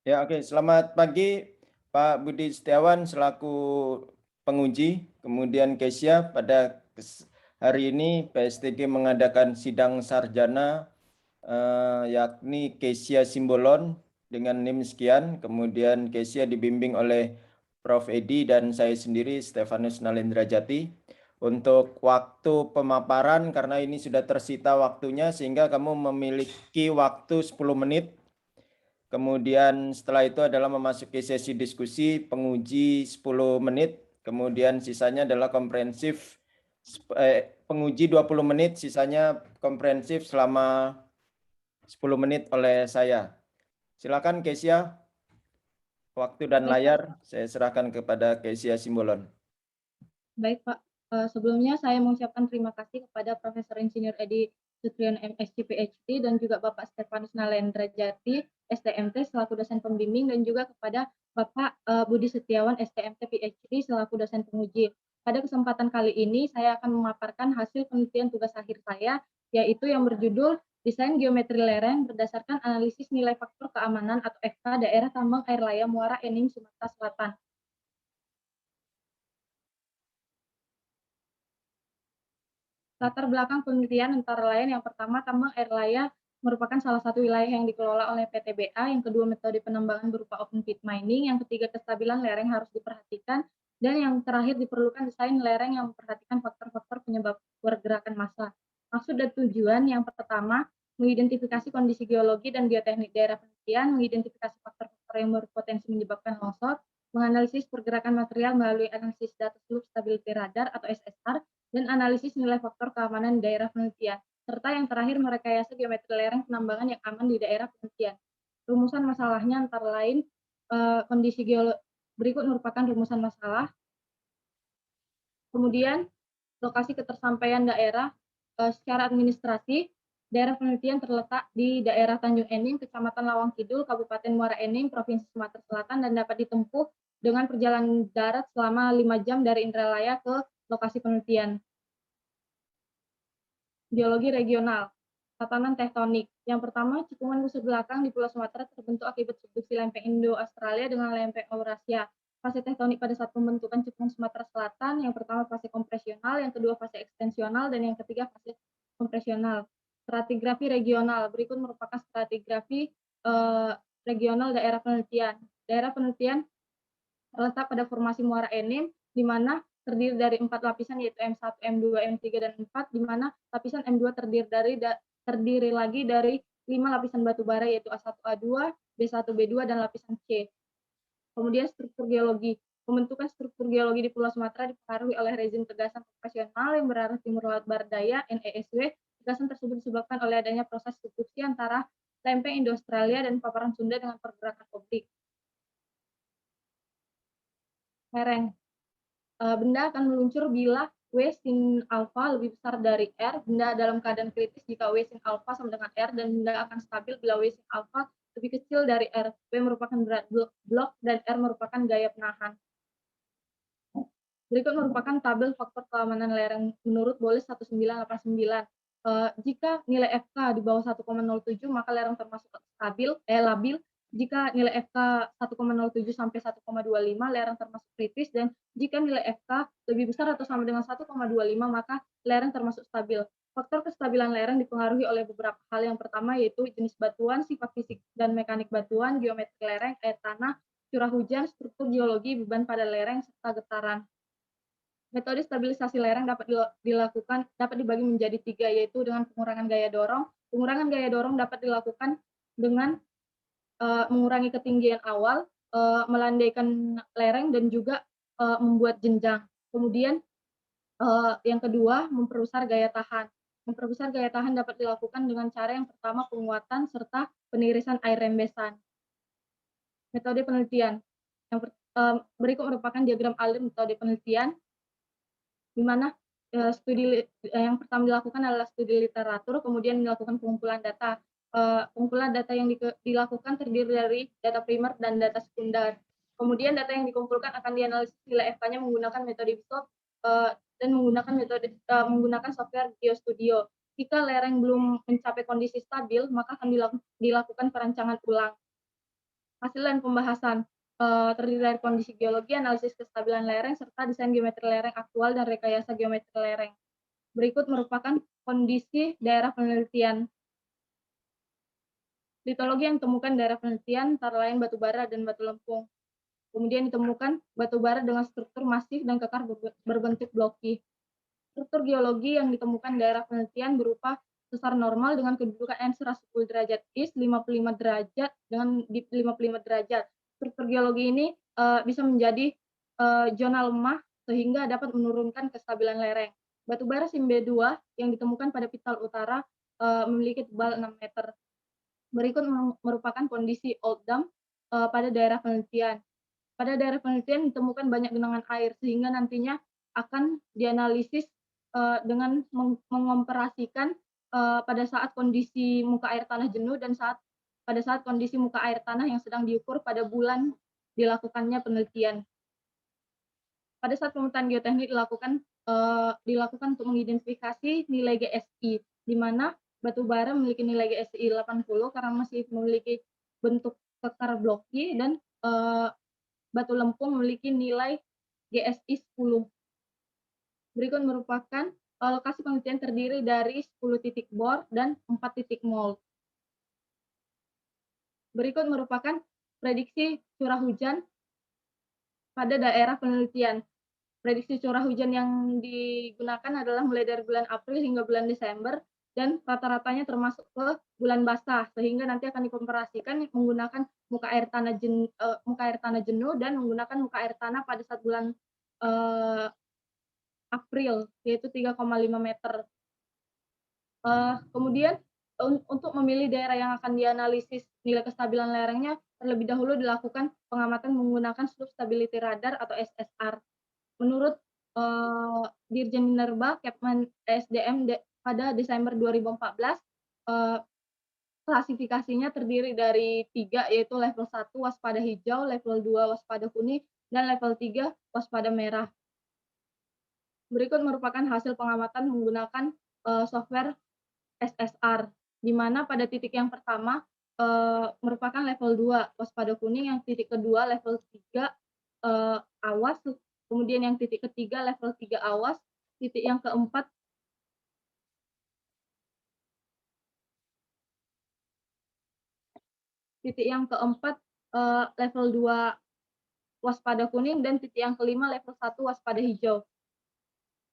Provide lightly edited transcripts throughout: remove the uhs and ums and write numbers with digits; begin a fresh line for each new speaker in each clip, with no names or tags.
Ya, oke. Selamat pagi, Pak Budi Setiawan selaku penguji, kemudian Kesia pada hari ini PSTG mengadakan sidang sarjana yakni Kesia Simbolon dengan NIM sekian, kemudian Kesia dibimbing oleh Prof. Edi dan saya sendiri Stefanus Nalendra Jati. Untuk waktu pemaparan karena ini sudah tersita waktunya sehingga kamu memiliki waktu 10 menit. Kemudian setelah itu adalah memasuki sesi diskusi penguji 10 menit, kemudian sisanya adalah komprehensif penguji 20 menit, sisanya komprehensif selama 10 menit oleh saya. Silakan Kesia, waktu dan
Baik, Pak.
layar saya serahkan kepada Kesia Simbolon.
Baik, Pak. Sebelumnya saya mengucapkan terima kasih kepada Profesor Insinyur Edi Sutriyono MSc PhD dan juga Bapak Stefanus Nalendra Jati STMT selaku dosen pembimbing dan juga kepada Bapak Budi Setiawan STMT PhD selaku dosen penguji. Pada kesempatan kali ini saya akan memaparkan hasil penelitian tugas akhir saya, yaitu yang berjudul Desain Geometri Lereng berdasarkan analisis nilai faktor keamanan atau FK daerah tambang air laya Muara Enim Sumatera Selatan. Latar belakang penelitian antara lain yang pertama, tambang air laya merupakan salah satu wilayah yang dikelola oleh PTBA, yang kedua metode penambangan berupa open pit mining, yang ketiga kestabilan lereng harus diperhatikan, dan yang terakhir diperlukan desain lereng yang memperhatikan faktor-faktor penyebab pergerakan massa. Maksud dan tujuan yang pertama, mengidentifikasi kondisi geologi dan bioteknik daerah penelitian, mengidentifikasi faktor-faktor yang berpotensi menyebabkan longsor, menganalisis pergerakan material melalui analisis data slope stability radar atau SSR, dan analisis nilai faktor keamanan daerah penelitian, serta yang terakhir merekayasa geometri lereng penambangan yang aman di daerah penelitian. Rumusan masalahnya antara lain kondisi berikut merupakan rumusan masalah. Kemudian lokasi ketersampaian daerah secara administrasi, daerah penelitian terletak di daerah Tanjung Enim, Kecamatan Lawang Kidul, Kabupaten Muara Enim, Provinsi Sumatera Selatan, dan dapat ditempuh dengan perjalanan darat selama 5 jam dari Indralaya ke lokasi penelitian. Geologi regional, tatanan tektonik. Yang pertama, cekungan busur belakang di Pulau Sumatera terbentuk akibat subduksi lempeng Indo-Australia dengan lempeng Eurasia. Fase tektonik pada saat pembentukan cekungan Sumatera Selatan, yang pertama fase kompresional, yang kedua fase ekstensional, dan yang ketiga fase kompresional. Stratigrafi regional, berikut merupakan stratigrafi regional daerah penelitian. Daerah penelitian terletak pada formasi Muara Enim, di mana terdiri dari 4 lapisan yaitu M1, M2, M3, dan 4, di mana lapisan M2 terdiri lagi dari 5 lapisan batu bara yaitu A1, A2, B1, B2, dan lapisan C. Kemudian struktur geologi. Pembentukan struktur geologi di Pulau Sumatera dipengaruhi oleh rezim tegasan kompresional yang berarah timur laut barat daya (NESW). Tegasan tersebut disebabkan oleh adanya proses subduksi antara lempeng Indo-Australia dan paparan Sunda dengan pergerakan oblik. Lereng. Benda akan meluncur bila W sin alfa lebih besar dari R, benda dalam keadaan kritis jika W sin alfa sama dengan R, dan benda akan stabil bila W sin alfa lebih kecil dari R. W merupakan berat blok dan R merupakan gaya penahan. Berikut merupakan tabel faktor keamanan lereng menurut Boles 1989. Jika nilai FK di bawah 1,07 maka lereng termasuk labil. Jika nilai FK 1,07 sampai 1,25 lereng termasuk kritis, dan jika nilai FK lebih besar atau sama dengan 1,25 maka lereng termasuk stabil. Faktor kestabilan lereng dipengaruhi oleh beberapa hal. Yang pertama yaitu jenis batuan, sifat fisik dan mekanik batuan, geometri lereng, air tanah, curah hujan, struktur geologi, beban pada lereng, serta getaran. Metode stabilisasi lereng dapat dibagi menjadi 3, yaitu dengan pengurangan gaya dorong. Pengurangan gaya dorong dapat dilakukan dengan mengurangi ketinggian awal, melandaikan lereng, dan juga membuat jenjang. Kemudian yang kedua, memperbesar gaya tahan. Memperbesar gaya tahan dapat dilakukan dengan cara yang pertama penguatan serta penirisan air rembesan. Metode penelitian. Berikut merupakan diagram alir metode penelitian, di mana yang pertama dilakukan adalah studi literatur, kemudian dilakukan pengumpulan data. Pengumpulan data yang dilakukan terdiri dari data primer dan data sekunder. Kemudian data yang dikumpulkan akan dianalisis nilai FK-nya menggunakan metode BSOP dan menggunakan software GeoStudio. Jika lereng belum mencapai kondisi stabil, maka akan dilakukan perancangan ulang. Hasil dan pembahasan terdiri dari kondisi geologi, analisis kestabilan lereng, serta desain geometri lereng aktual dan rekayasa geometri lereng. Berikut merupakan kondisi daerah penelitian. Litologi yang ditemukan daerah penelitian antara lain batu bara dan batu lempung. Kemudian ditemukan batu bara dengan struktur masif dan kekar berbentuk blocky. Struktur geologi yang ditemukan daerah penelitian berupa sesar normal dengan kedudukan N 110 derajat east, 55 derajat dengan di 55 derajat. Struktur geologi ini bisa menjadi zona lemah sehingga dapat menurunkan kestabilan lereng. Batu bara Simbe 2 yang ditemukan pada Pital Utara memiliki tebal 6 meter. Berikut merupakan kondisi old dam pada daerah penelitian. Pada daerah penelitian ditemukan banyak genangan air sehingga nantinya akan dianalisis dengan mengoperasikan pada saat kondisi muka air tanah jenuh dan pada saat kondisi muka air tanah yang sedang diukur pada bulan dilakukannya penelitian. Pada saat pemetaan geoteknik dilakukan untuk mengidentifikasi nilai GSI, di mana batu bara memiliki nilai GSI 80 karena masih memiliki bentuk kekar blocky dan batu lempung memiliki nilai GSI 10. Berikut merupakan lokasi penelitian terdiri dari 10 titik bor dan 4 titik mold. Berikut merupakan prediksi curah hujan pada daerah penelitian. Prediksi curah hujan yang digunakan adalah mulai dari bulan April hingga bulan Desember dan rata-ratanya termasuk ke bulan basah sehingga nanti akan dikomparasikan menggunakan muka air tanah jenuh dan menggunakan muka air tanah pada saat bulan April yaitu 3,5 meter. Kemudian untuk memilih daerah yang akan dianalisis nilai kestabilan lerengnya terlebih dahulu dilakukan pengamatan menggunakan Slope Stability Radar atau SSR. Menurut Dirjen Minerba Kepmen ESDM pada Desember 2014, klasifikasinya terdiri dari 3 yaitu level 1 waspada hijau, level 2 waspada kuning, dan level 3 waspada merah. Berikut merupakan hasil pengamatan menggunakan software SSR, di mana pada titik yang pertama merupakan level 2 waspada kuning, yang titik kedua level 3 awas, kemudian yang titik ketiga level 3 awas, titik yang keempat level 2 waspada kuning, dan titik yang kelima level 1 waspada hijau.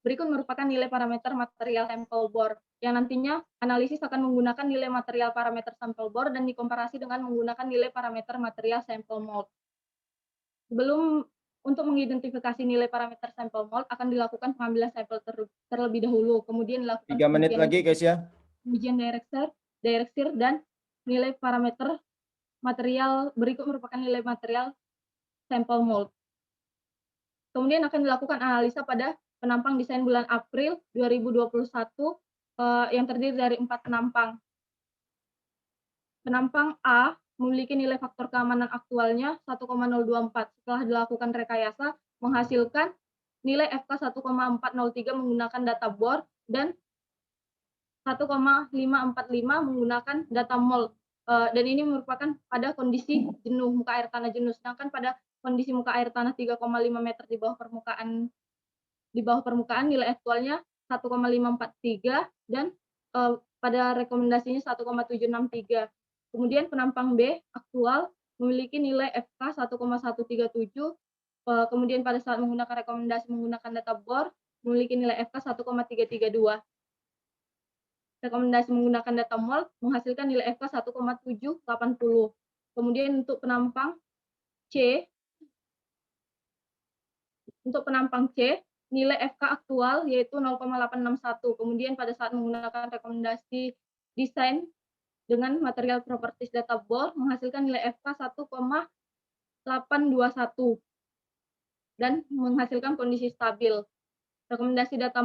Berikut merupakan nilai parameter material sampel bor, yang nantinya analisis akan menggunakan nilai material parameter sampel bor dan dikomparasi dengan menggunakan nilai parameter material sampel mold. Untuk mengidentifikasi nilai parameter sampel mold akan dilakukan pengambilan sampel terlebih dahulu, kemudian dilakukan
3 menit lagi, guys ya.
Ujian direct sear dan nilai parameter material berikut merupakan nilai material sampel mold. Kemudian akan dilakukan analisa pada penampang desain bulan April 2021 yang terdiri dari 4 penampang. Penampang A memiliki nilai faktor keamanan aktualnya 1,024. Setelah dilakukan rekayasa, menghasilkan nilai FK 1,403 menggunakan data bor dan 1,545 menggunakan data mold. Dan ini merupakan pada kondisi jenuh, muka air tanah jenuh. Sedangkan pada kondisi muka air tanah 3,5 meter di bawah permukaan nilai aktualnya 1,543 dan pada rekomendasinya 1,763. Kemudian penampang B aktual memiliki nilai FK 1,137, kemudian pada saat menggunakan rekomendasi menggunakan data bor memiliki nilai FK 1,332. Rekomendasi menggunakan data mold menghasilkan nilai FK 1,780. Kemudian untuk penampang C nilai FK aktual yaitu 0,861. Kemudian pada saat menggunakan rekomendasi desain dengan material properties data bor menghasilkan nilai FK 1,821 dan menghasilkan kondisi stabil. Rekomendasi data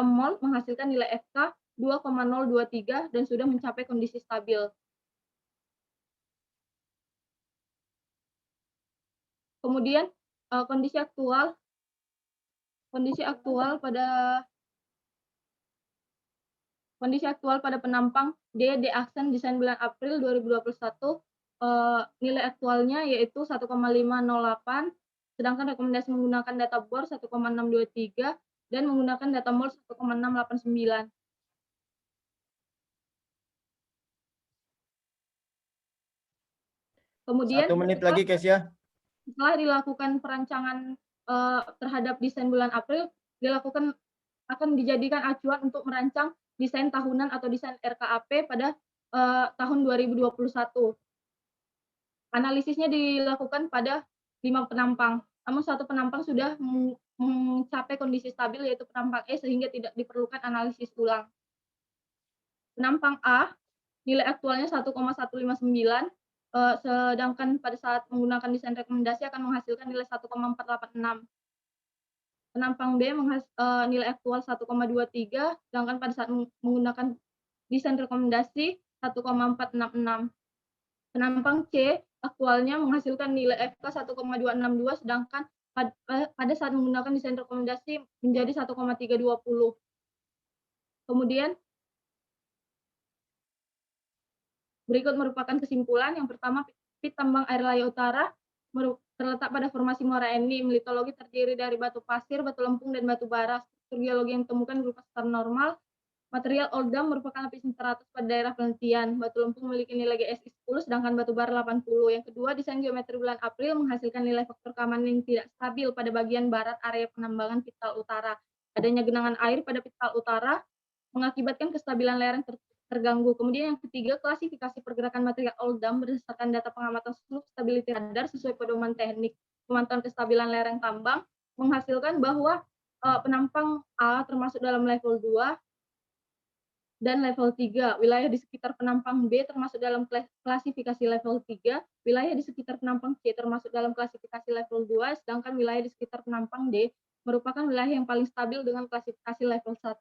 mold menghasilkan nilai FK 2,023 dan sudah mencapai kondisi stabil. Kemudian kondisi aktual pada penampang D aksen desain bulan April 2021 nilai aktualnya yaitu 1,508, sedangkan rekomendasi menggunakan data BOR 1,623 dan menggunakan data MOL 1,689. Kemudian
1 menit lagi, Kesia.
setelah dilakukan perancangan terhadap desain bulan April, akan dijadikan acuan untuk merancang desain tahunan atau desain RKAP pada tahun 2021. Analisisnya dilakukan pada 5 penampang, namun satu penampang sudah mencapai kondisi stabil yaitu penampang E sehingga tidak diperlukan analisis ulang. Penampang A, nilai aktualnya 1,159, sedangkan pada saat menggunakan desain rekomendasi akan menghasilkan nilai 1,486. Penampang B nilai aktual 1,23, sedangkan pada saat menggunakan desain rekomendasi 1,466. Penampang C aktualnya menghasilkan nilai FK 1,262, sedangkan pada saat menggunakan desain rekomendasi menjadi 1,320. Kemudian berikut merupakan kesimpulan. Yang pertama, pit tambang air Laya Utara terletak pada formasi Muara Enim. Litologi terdiri dari batu pasir, batu lempung, dan batu bara. Struktur geologi yang ditemukan berupa star normal. Material oldam merupakan lapisan teratas pada daerah penelitian. Batu lempung memiliki nilai GSI 10, sedangkan batu bara 80. Yang kedua, desain geometri bulan April menghasilkan nilai faktor keamanan yang tidak stabil pada bagian barat area penambangan Pital Utara. Adanya genangan air pada Pital Utara mengakibatkan kestabilan lereng terganggu. Kemudian yang ketiga, klasifikasi pergerakan material oldam berdasarkan data pengamatan slope stability radar sesuai pedoman teknik pemantauan kestabilan lereng tambang menghasilkan bahwa penampang A termasuk dalam level 2 dan level 3. Wilayah di sekitar penampang B termasuk dalam klasifikasi level 3, wilayah di sekitar penampang C termasuk dalam klasifikasi level 2, sedangkan wilayah di sekitar penampang D merupakan wilayah yang paling stabil dengan klasifikasi level 1.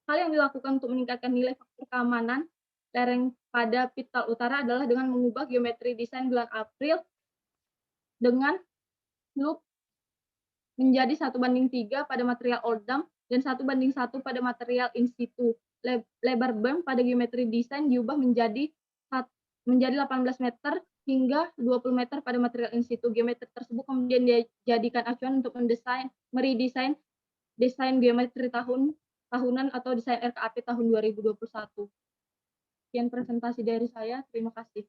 Hal yang dilakukan untuk meningkatkan nilai faktor keamanan lereng pada Pital Utara adalah dengan mengubah geometri desain bulan April dengan slope menjadi 1:3 pada material oldam dan 1:1 pada material in situ. Lebar berm pada geometri desain diubah menjadi 18 meter hingga 20 meter pada material in situ. Geometri tersebut kemudian dijadikan acuan untuk meredesain desain geometri tahunan atau desain RKAP tahun 2021. Sekian presentasi dari saya. Terima kasih.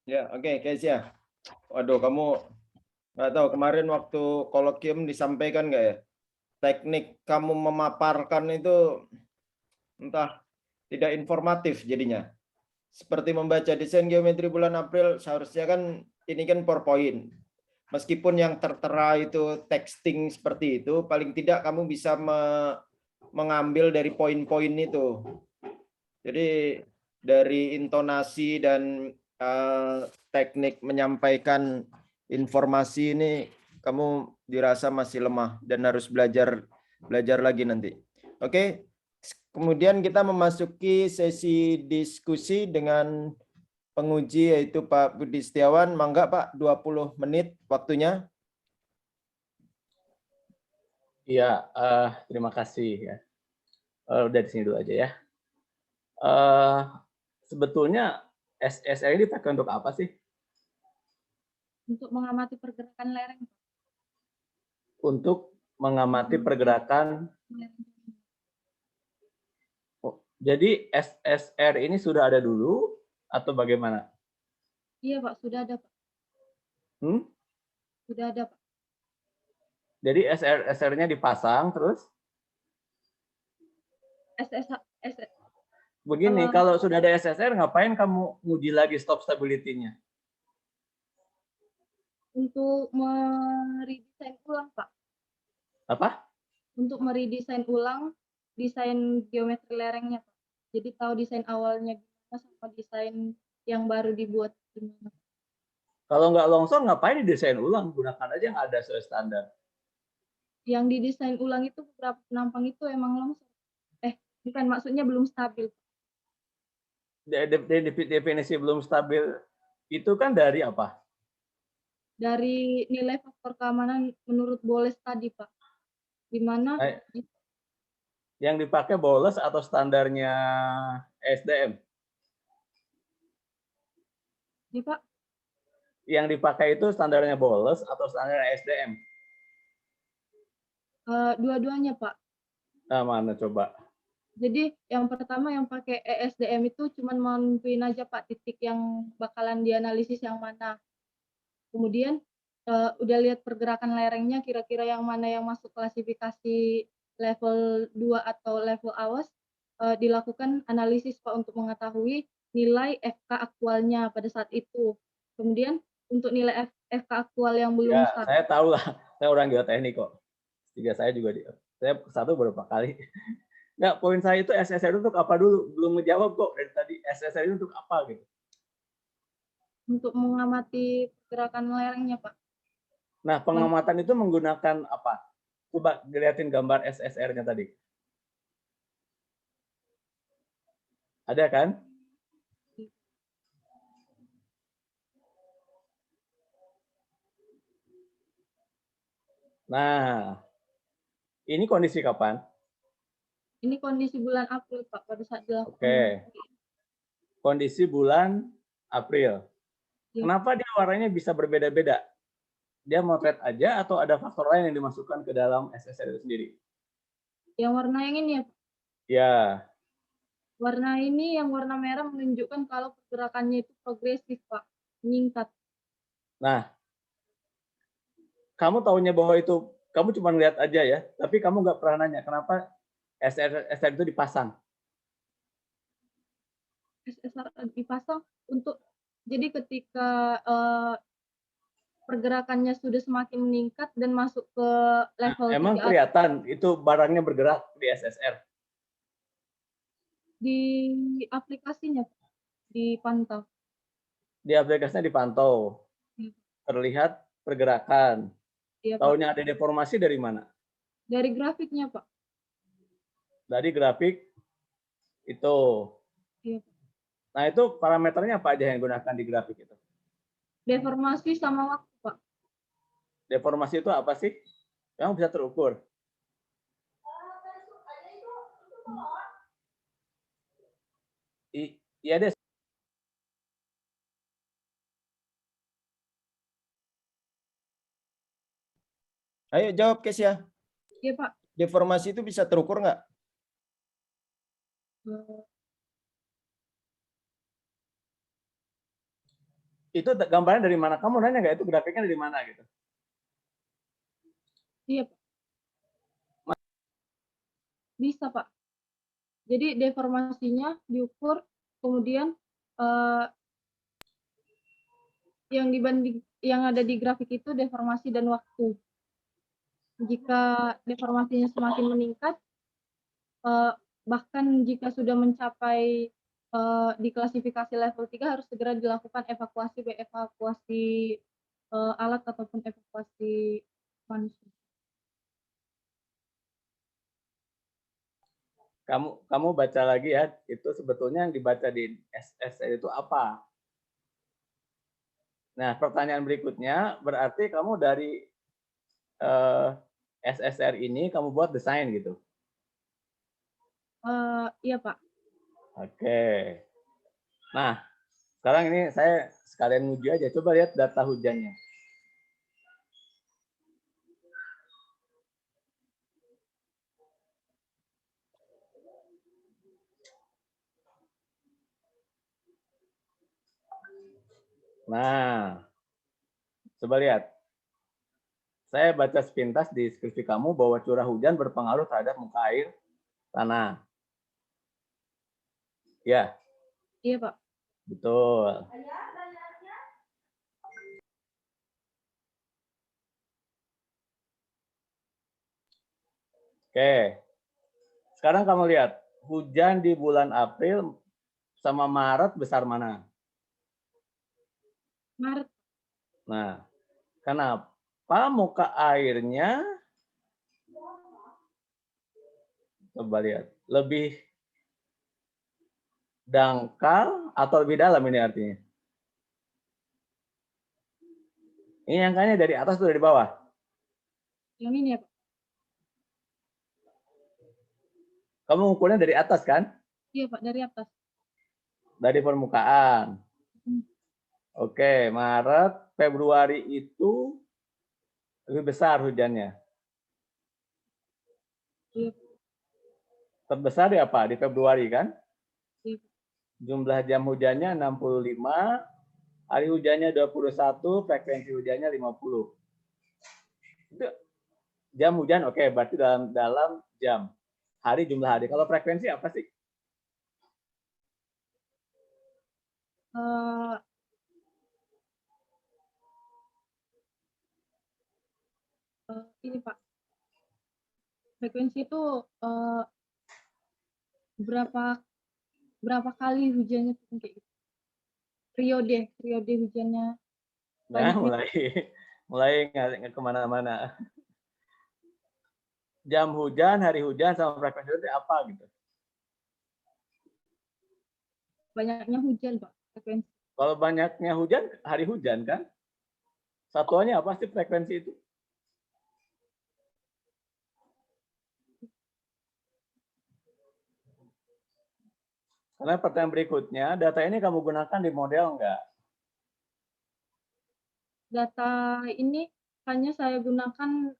Ya, oke, Kesia. Waduh, kamu nggak tahu kemarin waktu kolokium disampaikan nggak ya? Teknik kamu memaparkan itu entah tidak informatif jadinya. Seperti membaca desain geometri bulan April, seharusnya kan ini kan PowerPoint. Meskipun yang tertera itu texting seperti itu, paling tidak kamu bisa mengambil dari poin-poin itu. Jadi dari intonasi dan teknik menyampaikan informasi ini kamu dirasa masih lemah dan harus belajar lagi nanti. Oke. Kemudian kita memasuki sesi diskusi dengan penguji yaitu Pak Budi Setiawan. Mangga Pak, 20 menit waktunya.
Iya, terima kasih ya. Udah di sini dulu aja ya. Sebetulnya SSR ini dipakai untuk apa sih?
Untuk mengamati pergerakan lereng.
Untuk mengamati pergerakan. Jadi SSR ini sudah ada dulu atau bagaimana?
Iya Pak, sudah ada Pak. Sudah ada Pak.
Jadi SSR-nya dipasang terus? Begini, kalau sudah ada SSR, ngapain kamu nguji lagi stop stability-nya?
Untuk meredesain ulang, Pak.
Apa?
Untuk meredesain ulang desain geometri lerengnya, Pak. Jadi tahu desain awalnya gimana sama desain yang baru dibuat gimana.
Kalau nggak longsor, ngapain didesain ulang? Gunakan aja yang ada sesuai standar.
Yang didesain ulang itu beberapa penampang itu emang longsor. Bukan, maksudnya belum stabil.
Definisi belum stabil itu kan dari apa?
Dari nilai faktor keamanan menurut Boles tadi, Pak. Di mana
yang dipakai Boles atau standarnya SDM?
Ya, Pak.
Yang dipakai itu standarnya boles atau standarnya SDM?
Dua-duanya, Pak.
Nah, mana coba?
Jadi yang pertama yang pakai ESDM itu cuman mau nentuin aja Pak titik yang bakalan dianalisis yang mana. Kemudian udah lihat pergerakan lerengnya kira-kira yang mana yang masuk klasifikasi level 2 atau level awas, dilakukan analisis Pak untuk mengetahui nilai FK aktualnya pada saat itu. Kemudian untuk nilai FK aktual yang belum
Ya,
stabil.
saya tahu lah. Saya orang geoteknik kok. Tiga saya juga saya satu beberapa kali. Nggak, poin saya itu SSR untuk apa dulu? Belum ngejawab kok dari tadi. SSR itu untuk apa gitu?
Untuk mengamati pergerakan lerengnya Pak.
Nah, pengamatan itu menggunakan apa? Coba dilihatin gambar SSR-nya tadi. Ada kan? Nah, ini kondisi kapan?
Ini kondisi bulan April Pak pada saat dilakukan.
Oke. Kondisi bulan April.
Ya.
Kenapa dia warnanya bisa berbeda-beda? Dia motret aja atau ada faktor lain yang dimasukkan ke dalam SSR itu sendiri?
Yang warna yang ini ya Pak.
Ya,
Warna ini yang warna merah menunjukkan kalau pergerakannya itu progresif Pak, meningkat.
nah, kamu tahunya bahwa itu, kamu cuma lihat aja ya, tapi kamu nggak pernah nanya kenapa SSR itu dipasang.
SSR dipasang untuk jadi ketika pergerakannya sudah semakin meningkat dan masuk ke level
Emang
3
kelihatan itu barangnya bergerak di SSR?
di aplikasinya Pak, dipantau.
Di aplikasinya dipantau, terlihat pergerakan.
Iya Pak.
Tahunya ada deformasi dari mana?
Dari grafiknya Pak.
Dari grafik itu.
Iya Pak.
Nah, itu parameternya apa aja yang digunakan di grafik itu?
Deformasi sama waktu Pak.
Deformasi itu apa sih? Yang bisa terukur? Iya deh.
Ayo jawab Kesia.
Iya Pak.
Deformasi itu bisa terukur nggak?
Itu gambarnya dari mana? Kamu nanya nggak itu grafiknya dari mana gitu?
Iya Pak. Bisa Pak. Jadi deformasinya diukur, kemudian yang ada di grafik itu deformasi dan waktu. Jika deformasinya semakin meningkat, bahkan jika sudah mencapai di klasifikasi level 3 harus segera dilakukan evakuasi alat ataupun evakuasi manusia.
Kamu baca lagi ya, itu sebetulnya yang dibaca di SSR itu apa? Nah, pertanyaan berikutnya, berarti kamu dari SSR ini kamu buat desain gitu?
Iya Pak.
Oke. Nah, sekarang ini saya sekalian nguji aja. Coba lihat data hujannya. Nah, coba lihat. Saya baca sepintas di skripsi kamu bahwa curah hujan berpengaruh terhadap muka air tanah. Ya,
Iya Pak.
betul. Oke. Sekarang kamu lihat, hujan di bulan April sama Maret besar mana?
Maret.
Nah, kenapa muka airnya, coba lihat, lebih dangkal atau lebih dalam ini artinya? Ini angkanya dari atas atau dari bawah?
Yang ini ya Pak.
Kamu ukurnya dari atas kan?
Iya Pak, dari atas.
Dari permukaan. Oke, Maret, Februari itu lebih besar hujannya.
Iya.
Terbesar di apa? Di Februari kan?
Iya.
Jumlah jam hujannya 65, hari hujannya 21, frekuensi hujannya 50. Itu jam hujan, oke, berarti dalam jam. Hari jumlah hari. Kalau frekuensi apa sih?
Eh, ini Pak, frekuensi itu berapa kali hujannya tuh kayak gitu. Periode hujannya
Nah,
banyak nih.
mulai nggak kemana-mana. Jam hujan, hari hujan, sama frekuensi itu apa gitu?
Banyaknya hujan Pak, frekuensi.
Kalau banyaknya hujan, hari hujan kan? Satuannya apa sih frekuensi itu? Karena pertanyaan berikutnya, data ini kamu gunakan di model enggak?
Data ini hanya saya gunakan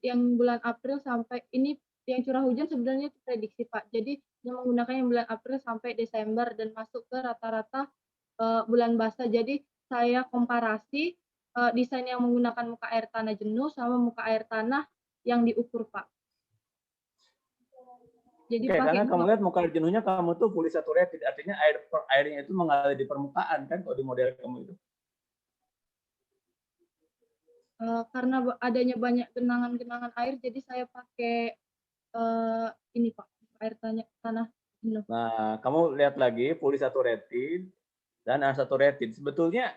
yang bulan April sampai ini, yang curah hujan sebenarnya itu prediksi Pak. Jadi yang menggunakan yang bulan April sampai Desember dan masuk ke rata-rata bulan basah. Jadi saya komparasi desain yang menggunakan muka air tanah jenuh sama muka air tanah yang diukur Pak. Jadi
Oke, karena
pakai
kamu lihat muka air jenuhnya kamu tuh polysaturated, artinya airnya itu mengalir di permukaan kan kalau di model kamu itu.
karena adanya banyak genangan-genangan air, jadi saya pakai ini Pak, air tanah jenuh.
Nah, kamu lihat lagi polysaturated dan unsaturated. Sebetulnya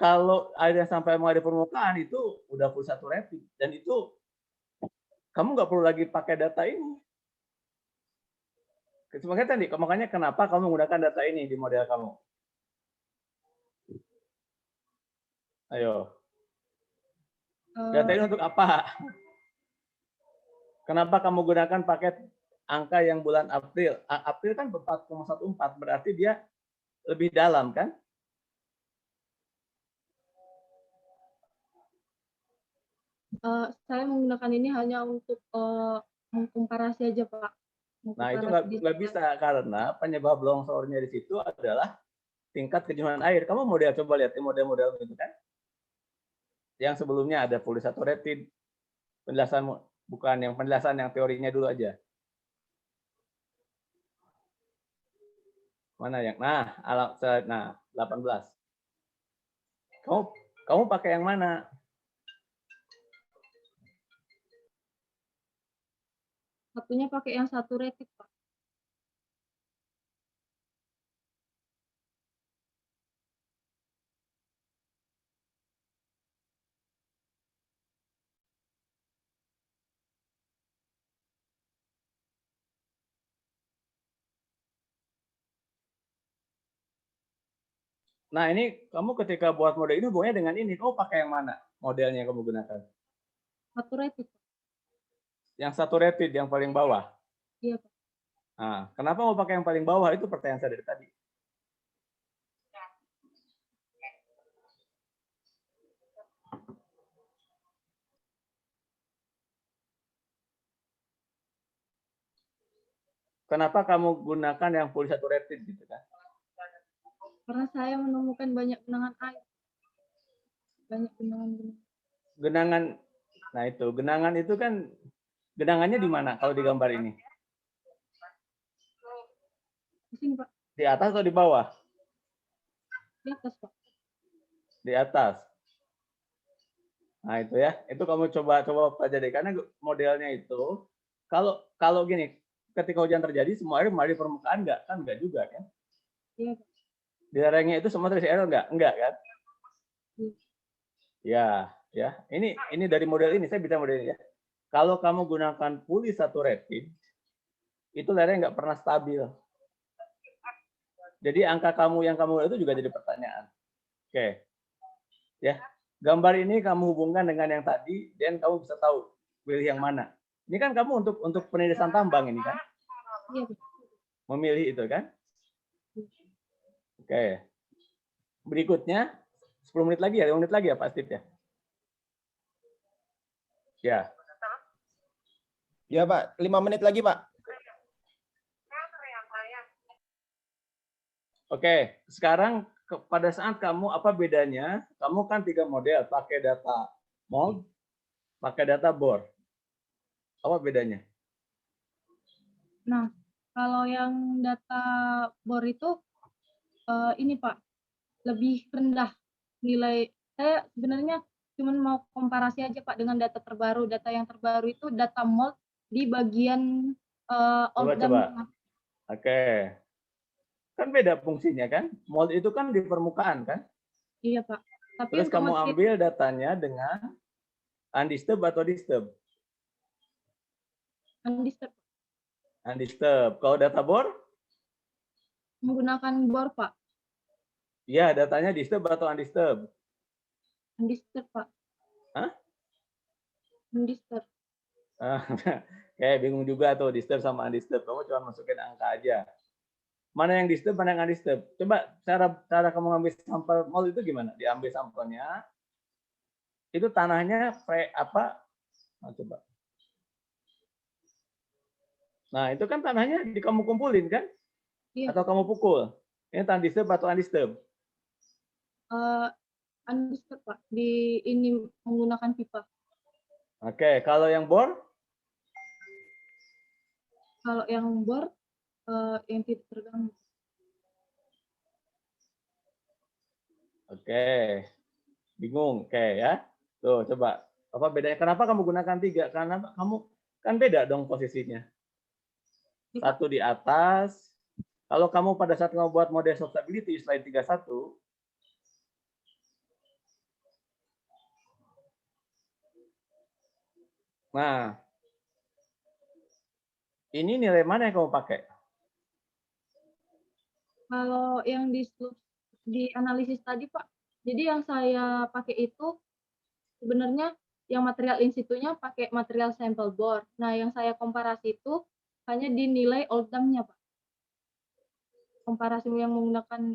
kalau air yang sampai mengalir di permukaan itu udah polysaturated dan itu kamu nggak perlu lagi pakai data ini. Makanya tadi, makanya kenapa kamu menggunakan data ini di model kamu? Ayo. Data ini untuk apa? Kenapa kamu gunakan paket angka yang bulan April? April kan 4,14, berarti dia lebih dalam kan?
Saya menggunakan ini hanya untuk mengkomparasi aja Pak.
Nah, itu
Mengkomparasi
nggak bisa karena penyebab longsornya di situ adalah tingkat kejenuhan air. Kamu model coba lihat model-model itu kan? Yang sebelumnya ada polysaturated, penjelasan bukan yang penjelasan yang teorinya dulu aja. Mana yang? Nah, 18. Kamu pakai yang mana?
Satunya pakai yang saturated Pak.
Nah, ini kamu ketika buat model ini hubungannya dengan ini. Kamu pakai yang mana modelnya yang kamu gunakan?
Saturated Pak.
Yang saturated, yang paling bawah?
Iya Pak.
Nah, kenapa mau pakai yang paling bawah? Itu pertanyaan saya dari tadi. Kenapa kamu gunakan yang polysaturated gitu kan?
Karena saya menemukan banyak genangan air. Banyak genangan.
Genangan, nah itu genangan itu kan genangannya di mana kalau di gambar ini?
Di sini Pak.
Di atas atau di bawah?
Di atas Pak.
Di atas. Nah itu ya, itu kamu coba pelajari karena modelnya itu kalau gini, ketika hujan terjadi semua air mengalir di permukaan nggak kan? Nggak juga kan?
Iya Pak.
Di lerengnya itu semua terisi air nggak? Nggak kan?
Iya.
Ya. Ini dari model ini saya bisa model ini ya. Kalau kamu gunakan polysaturated, itu lereng nggak pernah stabil. Jadi angka kamu yang kamu itu juga jadi pertanyaan. Oke, ya. Gambar ini kamu hubungkan dengan yang tadi, dan kamu bisa tahu pilih yang mana. Ini kan kamu untuk penulisan tambang ini kan?
Iya Pak.
Memilih itu kan? Oke. berikutnya 10 menit lagi ya, 5 menit lagi ya Pak Steve ya. Ya.
Ya Pak, 5 menit lagi Pak.
Oke, sekarang pada saat kamu apa bedanya? Kamu kan 3 model, pakai data mold, pakai data bore. Apa bedanya?
Nah, kalau yang data bor itu ini Pak, lebih rendah nilai. Saya sebenarnya cuma mau komparasi aja Pak dengan data terbaru. Data yang terbaru itu data mold di bagian
Coba.
OldDAM.
Oke. Kan beda fungsinya kan? Mold itu kan di permukaan kan?
Iya Pak. Tapi
Terus
untuk
kamu
material
ambil datanya dengan undisturbed atau disturbed?
undisturbed,
Undisturbed. Kalau data bore?
menggunakan bor Pak.
Ya, datanya disturbed atau undisturbed?
Undisturbed Pak.
Hah?
Undisturbed.
Kayak bingung juga tuh disturb sama undisturbed. Kamu cuma masukin angka aja. Mana yang disturb, mana yang undisturbed. Coba cara kamu ngambil sampel mold itu gimana? Diambil sampelnya, itu tanahnya apa? Nah, coba. Nah, itu kan tanahnya kamu kumpulin kan?
Iya.
Atau kamu pukul? Ini tanah disturb atau undisturbed?
Undisturbed Pak. Di ini menggunakan pipa.
Oke, kalau yang bor?
Kalau yang bor yang tidak terganggu.
Oke, bingung. Oke ya. Tuh, coba. Apa bedanya? Kenapa kamu gunakan 3? Karena kamu kan beda dong posisinya. Satu di atas. Kalau kamu pada saat membuat model solvability slide 31, nah, ini nilai mana yang kamu pakai?
Kalau yang di analisis tadi Pak, jadi yang saya pakai itu sebenarnya yang material in situ-nya pakai material sampel bor. Nah, yang saya komparasi itu hanya di nilai OldDAM-nya Pak. Komparasi yang menggunakan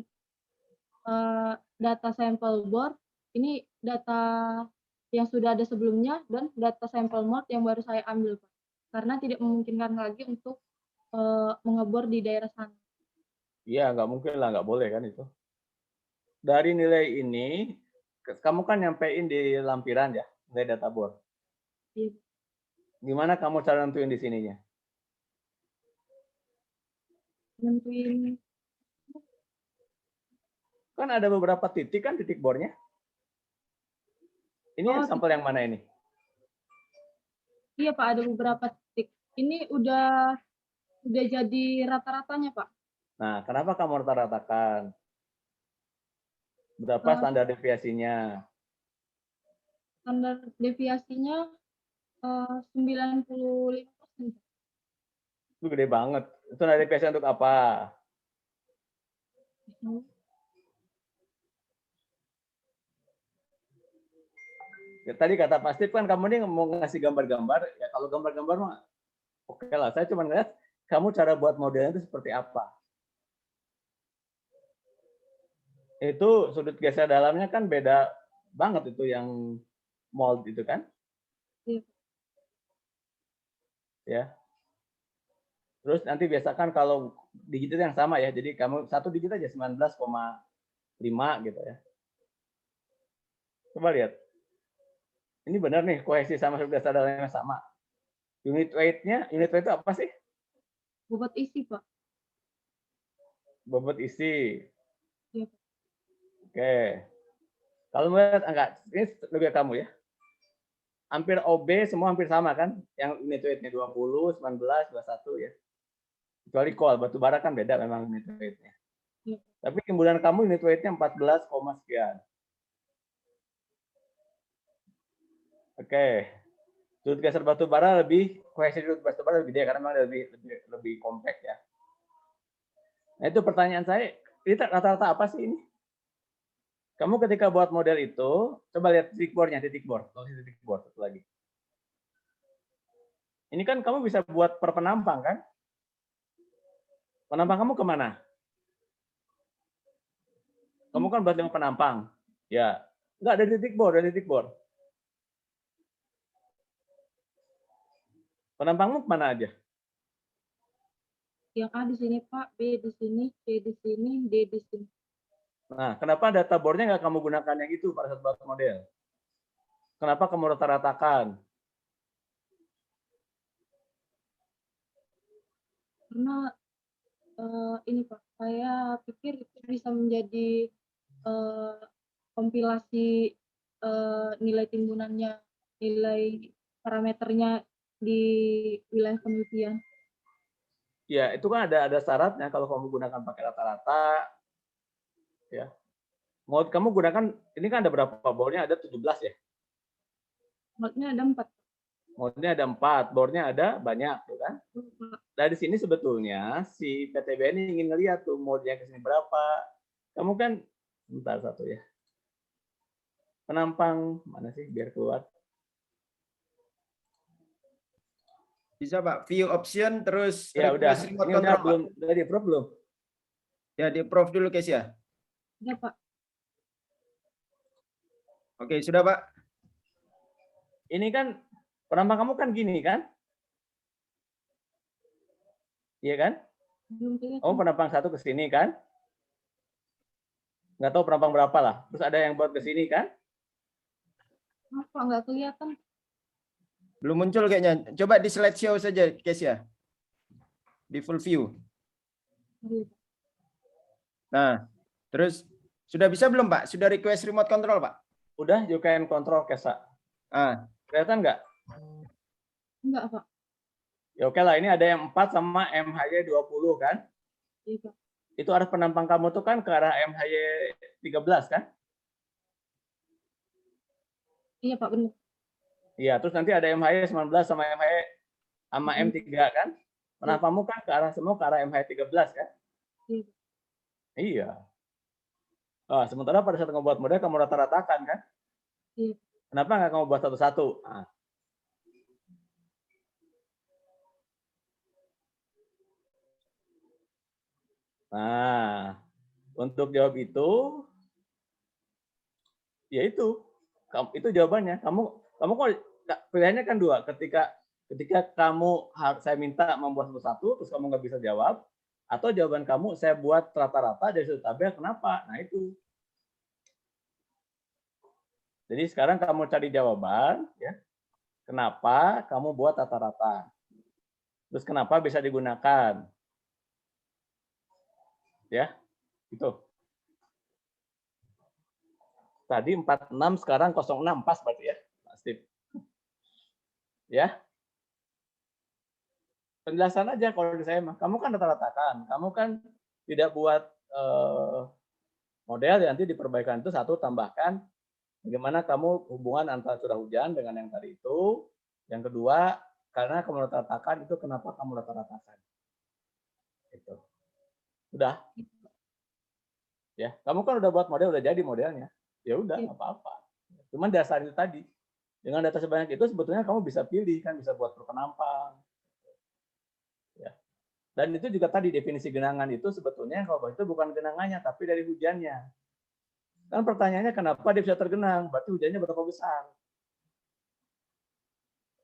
data sampel bor, ini data yang sudah ada sebelumnya dan data sampel mold yang baru saya ambil Pak. Karena tidak memungkinkan lagi untuk mengebor di daerah sana.
Iya, nggak mungkin lah, nggak boleh kan itu. Dari nilai ini, kamu kan nyampein di lampiran ya, nilai data bor.
Iya.
Gimana kamu cara nentuin di sininya?
Nentuin
Kan ada beberapa titik kan, titik bornya. Ini sampel yang mana ini?
iya Pak, ada beberapa titik. Ini udah jadi rata-ratanya Pak.
Nah, kenapa kamu rata-ratakan? Berapa standar deviasinya?
Standar deviasinya 95%.
Itu gede banget. Itu standar deviasi untuk apa? Ya, tadi kata Pak Steve kan kamu ini mau ngasih gambar-gambar. Ya kalau gambar-gambar mah oke lah. Saya cuma ngeliat kamu cara buat modelnya itu seperti apa. Itu sudut geser dalamnya kan beda banget itu yang mold itu kan?
Iya.
Ya. Terus nanti biasakan kalau digit yang sama ya. Jadi kamu satu digit aja 19,5 gitu ya. Coba lihat. Ini benar nih kohesi sama sudut geser dalamnya sama. Unit weight itu apa sih?
Bobot isi Pak.
Bobot isi.
Iya.
Oke. Kalau melihat angka, ini lebih kamu ya. Hampir OB semua hampir sama kan? Yang unit weight-nya 20, 19, 21 ya. Kecuali kol, batu bara kan beda memang unit weight-nya.
Iya.
Tapi timbulan kamu unit weight-nya 14, sekian. Oke. Sudut geser batu bara kohesi sudut batu bara lebih gede karena memang lebih kompak ya. Nah itu pertanyaan saya, ini rata-rata apa sih ini? Kamu ketika buat model itu, coba lihat titik bor. Titik bor satu lagi. Ini kan kamu bisa buat per penampang kan? Penampang kamu kemana? Kamu kan buat 5 penampang. Ya. Enggak, ada titik bor, ada titik bor. Penampangmu mana aja?
Yang A di sini Pak, B di sini, C di sini, D di sini.
Nah, kenapa data bornya nggak kamu gunakan yang itu pada saat buat model? Kenapa kamu rata-ratakan?
Karena ini Pak, saya pikir itu bisa menjadi kompilasi nilai timbunannya, nilai parameternya di wilayah penelitian.
Ya, itu kan ada syaratnya kalau kamu gunakan pakai rata-rata. Ya. Mau kamu gunakan, ini kan ada berapa bornya? Ada 17 ya?
Modnya ada 4.
Modnya ada 4, bornya ada banyak, tuh kan? Dari sini sebetulnya si PTBN ini ingin ngelihat tuh modnya ke sini berapa. Kamu kan, bentar satu ya. Penampang, mana sih biar keluar?
Bisa Pak, view option terus
Ya udah,
request remote
ini udah
control Pak.
belum, udah di approve belum?
Ya di approve dulu Kesia.
Ada Pak.
Oke, sudah Pak.
Ini kan penampang kamu kan gini kan? Iya kan?
Belum kelihatan.
Oh, penampang 1 ke sini kan? Nggak tahu penampang berapa lah. Terus ada yang buat ke sini kan?
Apa nggak kelihatan?
Belum muncul kayaknya. Coba di slideshow saja Kesia. Di full view. Nah, terus sudah bisa belum Pak? Sudah request remote control Pak?
Udah, you can control Kesa.
Ah,
Kelihatan nggak?
Enggak Pak.
Ya oke lah, ini ada yang 4 sama MHY 20 kan?
Iya Pak.
Itu arah penampang kamu tuh kan ke arah MHY 13 kan?
Iya Pak, benar.
Iya, terus nanti ada MHY 19 sama MHY sama M3 kan? Penampangmu kan ke arah semua ke arah MHY 13 kan?
Iya.
Iya. Oh, sementara pada saat kamu buat model kamu rata-ratakan kan?
Iya.
Kenapa nggak kamu buat satu-satu? Nah, untuk jawab itu, ya itu jawabannya. Kamu kok pilihannya kan 2. Ketika kamu saya minta membuat satu-satu, terus kamu nggak bisa jawab, atau jawaban kamu saya buat rata-rata dari sudut tabel, kenapa? Nah itu. Jadi sekarang kamu cari jawaban, ya. Kenapa kamu buat rata-rata? Terus kenapa bisa digunakan? Ya, itu. Tadi 46, sekarang 06, pas berarti ya, Pak Steve. Ya. Penjelasan aja kalau di saya mah. Kamu kan rata-ratakan. Kamu kan tidak buat model, nanti diperbaikan itu 1 tambahkan bagaimana kamu hubungan antara curah hujan dengan yang tadi itu. Yang kedua, karena kamu rata-ratakan itu kenapa kamu rata-ratakan. Itu. Udah. Ya, kamu kan udah buat model, udah jadi modelnya. Ya udah, nggak apa-apa. Cuman dasar itu tadi. Dengan data sebanyak itu sebetulnya kamu bisa pilih kan, bisa buat per penampang. Ya. Dan itu juga tadi definisi genangan itu sebetulnya kalau itu bukan genangannya tapi dari hujannya. Kan pertanyaannya kenapa dia bisa tergenang? Berarti hujannya berapa besar?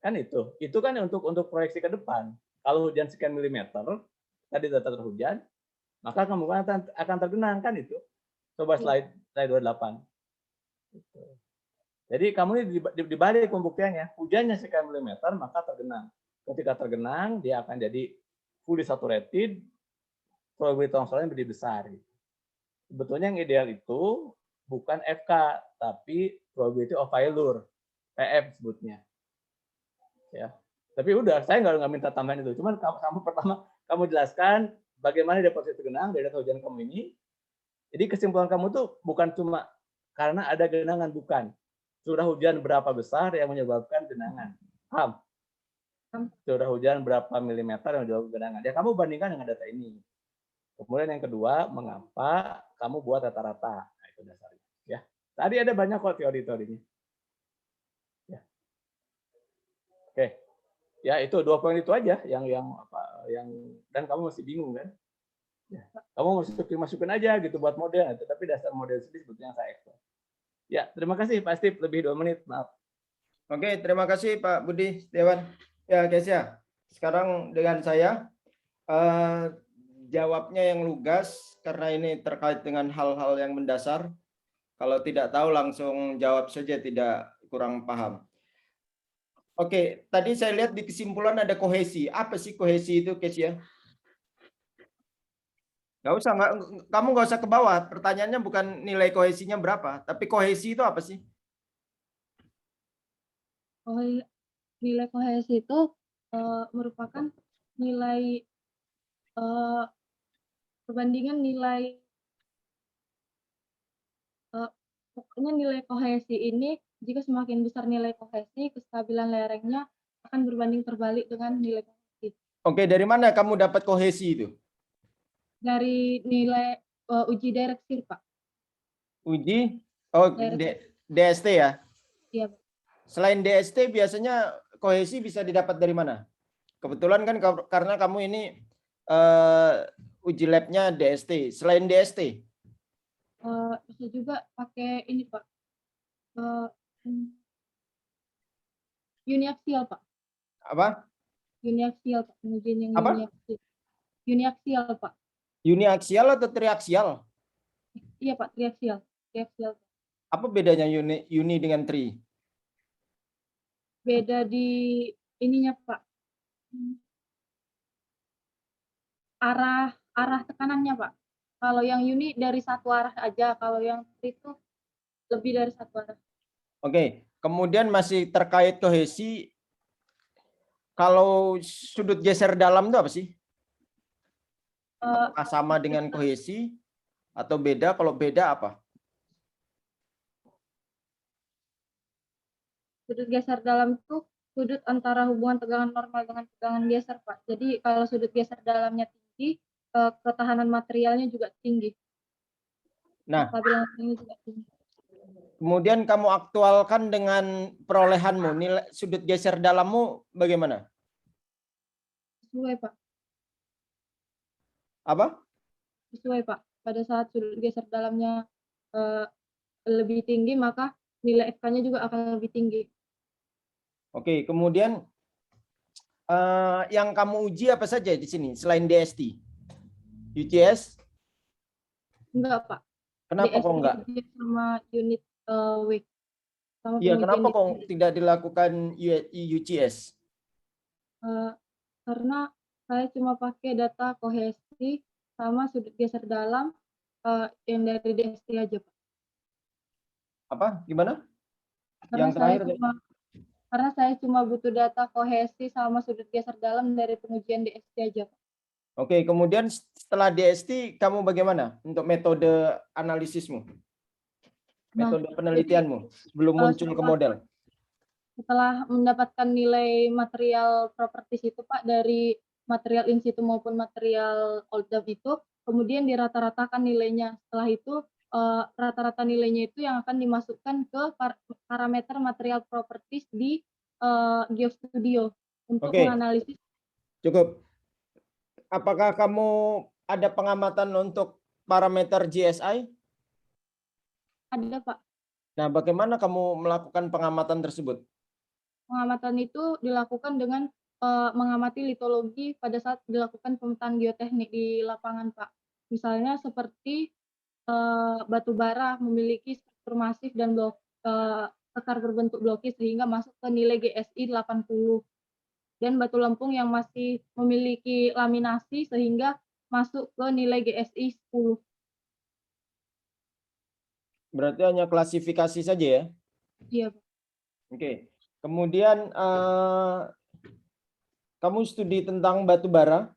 Kan itu. Itu kan untuk proyeksi ke depan. Kalau hujan sekian milimeter, tadi data terhujan, maka kemungkinan akan tergenang kan itu. Coba slide 28. Gitu. Jadi kamu ini dibalik pembuktiannya, hujannya sekian milimeter maka tergenang. Ketika tergenang dia akan jadi fully saturated, probability longsornya lebih besar. Sebetulnya yang ideal itu bukan FK, tapi probability of failure, PF sebutnya. Ya. Tapi udah, saya nggak minta tambahan itu. Cuman kamu pertama kamu jelaskan bagaimana deposisi genangan dari data hujan kamu ini. Jadi kesimpulan kamu tuh bukan cuma karena ada genangan, bukan. Curah hujan berapa besar yang menyebabkan genangan. Paham? Curah hujan berapa milimeter yang menyebabkan genangan. Ya kamu bandingkan dengan data ini. Kemudian yang kedua, mengapa kamu buat rata-rata? Nah, itu dasarnya. Ya. Tadi ada banyak kok teori-teorinya. Ya. Oke. Ya, itu 2 poin itu aja yang dan kamu masih bingung kan? Kamu masukin aja gitu buat model, tetapi dasar model sendiri sebetulnya saya ekspor. Ya, terima kasih Pak Steve, lebih 2 menit, maaf.
Oke, terima kasih Pak Budi Setiawan. Ya, Kesia. Sekarang dengan saya jawabnya yang lugas karena ini terkait dengan hal-hal yang mendasar. Kalau tidak tahu langsung jawab saja, tidak kurang paham. Oke, tadi saya lihat di kesimpulan ada kohesi. Apa sih kohesi itu, Kesia? Kamu nggak usah ke bawah. Pertanyaannya bukan nilai kohesinya berapa, tapi kohesi itu apa sih?
Nilai kohesi itu merupakan nilai perbandingan nilai pokoknya nilai kohesi ini jika semakin besar nilai kohesi, kestabilan lerengnya akan berbanding terbalik dengan nilai kohesi.
Oke, dari mana kamu dapat kohesi itu?
Dari nilai uji direksi, Pak.
Uji? Oh, DST ya?
Iya, Pak.
Selain DST biasanya kohesi bisa didapat dari mana? Kebetulan kan karena kamu ini uji labnya DST. Selain DST?
Bisa juga pakai ini, Pak. Uniaksial, Pak.
Apa?
Uniaksial, Pak. Pengujian yang
Apa?
uniaksial. Uniaksial, Pak.
Uniaksial atau triaksial?
Iya, Pak, triaksial. Triaksial.
Apa bedanya uni dengan tri?
Beda di ininya, Pak. Arah tekanannya, Pak. Kalau yang uni dari satu arah aja, kalau yang tri itu lebih dari satu arah.
Oke, kemudian masih terkait kohesi, kalau sudut geser dalam itu apa sih? Apakah sama dengan kohesi atau beda? Kalau beda apa?
Sudut geser dalam itu sudut antara hubungan tegangan normal dengan tegangan geser, Pak. Jadi kalau sudut geser dalamnya tinggi, ketahanan materialnya juga tinggi.
Nah,
Kestabilan tinggi juga tinggi.
kemudian kamu aktualkan dengan perolehanmu, nilai sudut geser dalammu bagaimana?
Sesuai, Pak.
Apa?
Sesuai, Pak. Pada saat sudut geser dalamnya lebih tinggi, maka nilai FK-nya juga akan lebih tinggi.
Oke, kemudian yang kamu uji apa saja di sini selain DST? UCS?
Enggak, Pak.
Kenapa kok enggak?
Sama unit weight. Sama
Iya, kenapa kok
pengujian
tidak dilakukan UCS?
karena saya cuma pakai data kohesi sama sudut geser dalam yang dari DST aja, Pak.
Apa? Gimana?
Karena
Yang terakhir
karena saya cuma butuh data kohesi sama sudut geser dalam dari pengujian DST aja, Pak.
Oke, kemudian setelah DST kamu bagaimana untuk metode analisismu?
Nah,
Metode penelitianmu sebelum muncul ke model?
Setelah mendapatkan nilai material properties itu, Pak, dari material in situ maupun material oldham itu, kemudian dirata-ratakan nilainya. Setelah itu rata-rata nilainya itu yang akan dimasukkan ke parameter material properties di GeoStudio untuk
Oke.
menganalisis.
Cukup. Apakah kamu ada pengamatan untuk parameter GSI?
Ada, Pak.
Nah, bagaimana kamu melakukan pengamatan tersebut?
Pengamatan itu dilakukan dengan mengamati litologi pada saat dilakukan pemetaan geoteknik di lapangan, Pak. Misalnya seperti batu bara memiliki struktur masif dan kekar berbentuk blokis sehingga masuk ke nilai GSI 80. Dan batu lempung yang masih memiliki laminasi sehingga masuk ke nilai GSI 10.
Berarti hanya klasifikasi saja ya?
Iya, Pak.
Oke. Kemudian kamu studi tentang batu bara.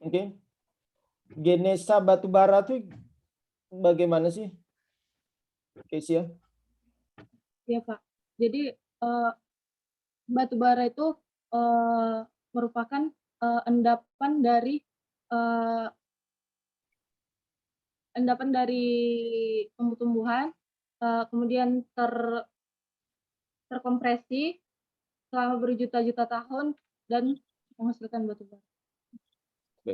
Oke. Genesa batu bara itu bagaimana sih? Kesia?
Iya, Pak. Jadi batu bara itu merupakan endapan dari tumbuh-tumbuhan, kemudian terkompresi selama berjuta-juta tahun dan menghasilkan batu bara.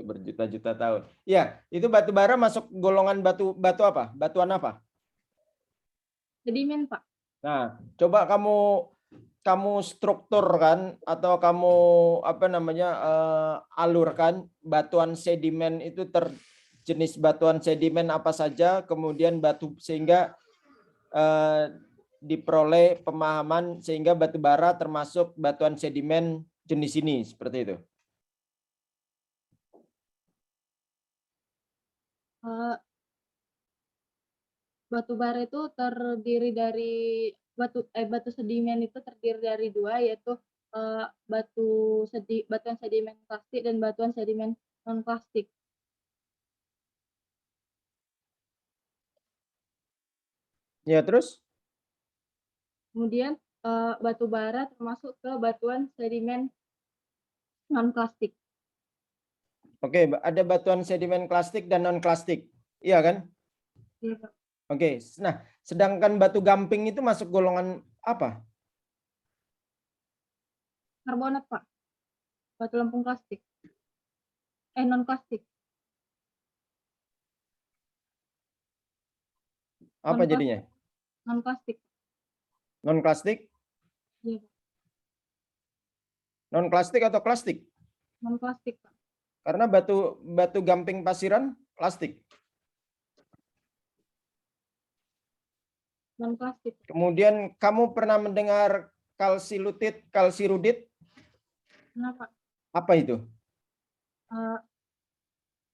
berjuta-juta tahun. Ya, itu batu bara masuk golongan batu apa? Batuan apa?
Sedimen, Pak.
Nah, coba kamu strukturkan atau kamu apa namanya alurkan batuan sedimen itu jenis batuan sedimen apa saja, kemudian batu sehingga diperoleh pemahaman sehingga batu bara termasuk batuan sedimen jenis ini seperti itu.
Batu bara itu terdiri dari batu sedimen itu terdiri dari dua, yaitu batuan sedimen klastik dan batuan sedimen non klastik.
Ya, terus?
Kemudian batu bara termasuk ke batuan sedimen non klastik.
Oke, ada batuan sedimen klastik dan non klastik. Iya kan?
Iya, Pak.
Oke. Nah, sedangkan batu gamping itu masuk golongan apa?
Karbonat, Pak. Batu lempung plastik. Non plastik.
Apa
Non-plastik.
jadinya?
Non plastik.
Non plastik?
Iya, Pak.
Non plastik atau plastik?
Non plastik, Pak.
Karena batu gamping pasiran plastik.
Non plastik.
Kemudian kamu pernah mendengar kalsilutit, kalsirudit?
Kenapa?
Apa itu?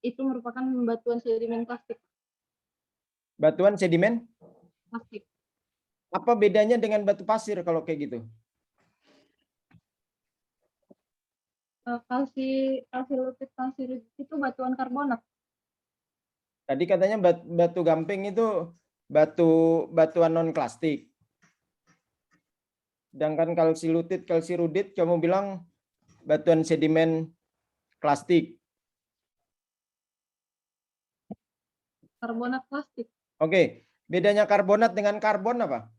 Itu merupakan batuan sedimen plastik.
Batuan sedimen?
Plastik.
Apa bedanya dengan batu pasir kalau kayak gitu?
Kalsilutit itu batuan karbonat.
Tadi katanya batu gamping itu batuan non plastik. Sedangkan kalsilutit, kalsirudit kamu bilang batuan sedimen plastik.
Karbonat plastik.
Oke, bedanya karbonat dengan karbon apa?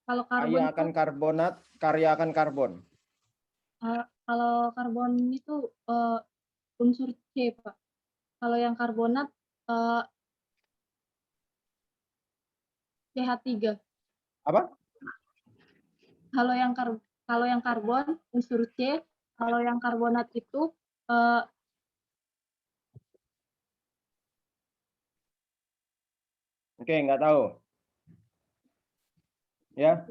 Kalau karbon
Kaya
itu,
akan karbonat, karya akan karbon.
kalau karbon itu unsur C, Pak. Kalau yang karbonat CH3.
Apa?
Kalau yang karbon unsur C, kalau yang karbonat itu
Oke, nggak tahu. Ya.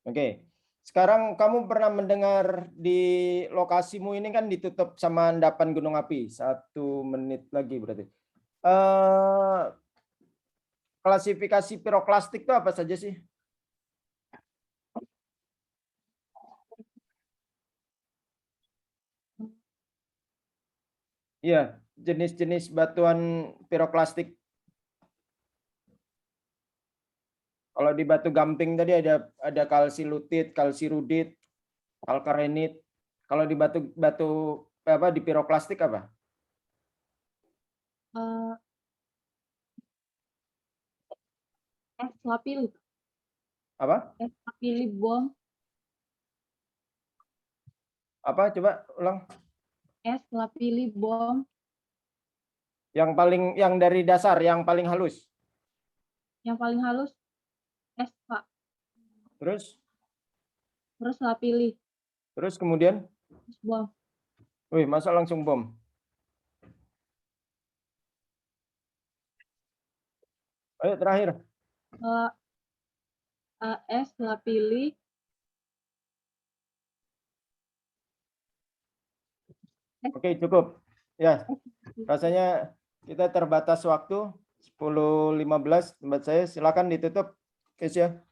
Oke. Sekarang kamu pernah mendengar di lokasimu ini kan ditutup sama endapan gunung api. 1 menit lagi berarti. Klasifikasi piroklastik itu apa saja sih? Iya, jenis-jenis batuan piroklastik. Kalau di batu gamping tadi ada kalsilutit, kalsirudit, alkarenit. Kalau di batu apa di piroklastik apa?
es lapilli.
Apa?
Es lapilli bom.
Apa? Coba ulang.
Es lapilli bom.
Yang dari dasar, yang paling halus.
Yang paling halus es, Pak.
Terus
lapilli.
Terus kemudian?
Es bom.
Wih, masa langsung bom? Ayo terakhir.
Es lapilli.
Oke, cukup. Ya, rasanya kita terbatas waktu 10.15 tempat saya. Silakan ditutup, Kesia.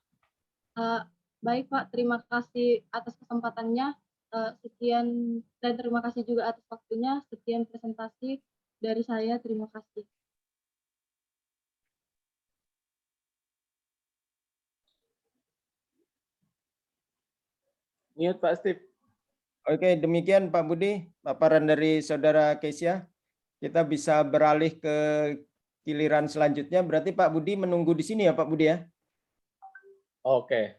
Baik, Pak. Terima kasih atas kesempatannya. Sekian dan terima kasih juga atas waktunya. Sekian presentasi dari saya. Terima kasih.
Mute Pak Steve.
Oke, demikian Pak Budi, paparan dari Saudara Kesia. Kita bisa beralih ke giliran selanjutnya. Berarti Pak Budi menunggu di sini ya Pak Budi ya?
Oke.